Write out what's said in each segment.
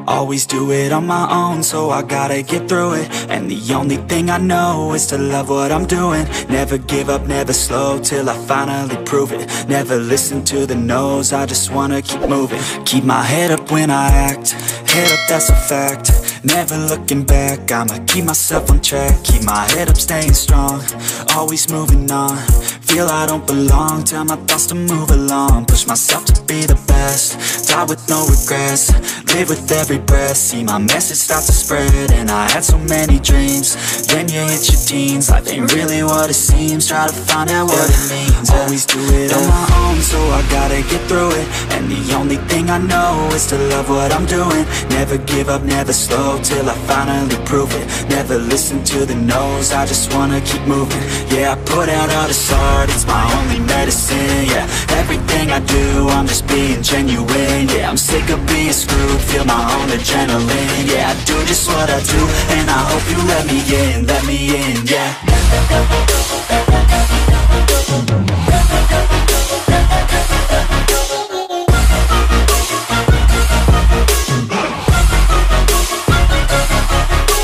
Always do it on my own, so I gotta get through it. And the only thing I know is to love what I'm doing. Never give up, never slow, till I finally prove it. Never listen to the no's, I just wanna keep moving. Keep my head up when I act, head up, that's a fact. Never looking back, I'ma keep myself on track. Keep my head up, staying strong, always moving on. Feel I don't belong, tell my thoughts to move along. Push myself to be the best, die with no regrets. Live with every breath, see my message start to spread. And I had so many dreams, then you hit your teens. Life ain't really what it seems, try to find out what it means. Always do it on my own, so I gotta get through it. And the only thing I know is to love what I'm doing. Never give up, never slow, till I finally prove it. Never listen to the no's, I just wanna keep moving. Yeah, I put out all this art, it's my only medicine. Yeah, everything I do, I'm just being genuine. Yeah, I'm sick of being screwed, feel my own adrenaline. Yeah, I do just what I do, and I hope you let me in, yeah.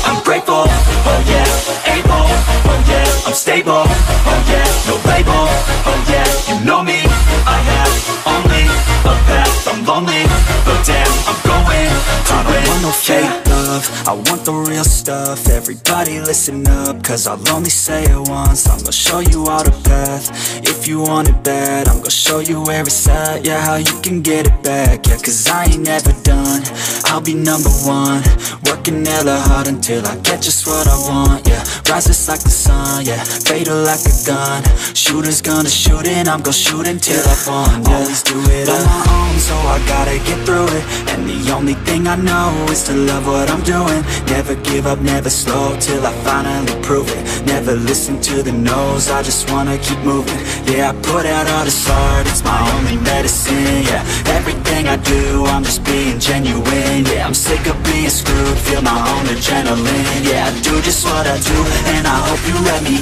I'm grateful, oh yeah, able, oh yeah, I'm stable, oh yeah, no label, oh yeah, you know me, I have only a path, I'm lonely, but damn, I'm going to win. I don't want no fake love, I want the real stuff. Everybody listen up, cause I'll only say it once. I'm gonna show you all the path, if you want it bad. I'm gonna show you where it's at, yeah, how you can get it back. Yeah, cause I ain't never done, I'll be number one. Working hella hard until I get just what I want, yeah. Rises like the sun, yeah, fatal like a gun. Shooter's gonna shoot and I'm gonna shoot until I won, yeah. Always do it on my own, so I gotta get through it. And the only thing I know is to love what I'm doing. Never give up, never slow, till I finally prove it. Never listen to the no's, I just wanna keep moving. Yeah, I put out all this art, it's my only medicine. Yeah, everything I do, I'm just being genuine. Yeah, I'm sick of being screwed, feel my own adrenaline. Yeah, I do just what I do, and I hope you let me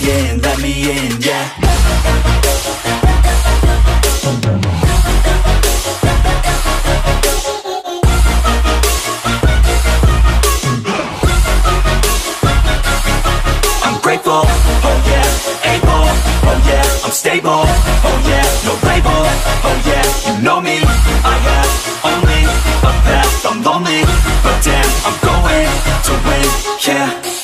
in, yeah. Grateful, oh yeah, able, oh yeah, I'm stable, oh yeah, no label, oh yeah, you know me, I have only a path, I'm lonely, but damn, I'm going to win, yeah.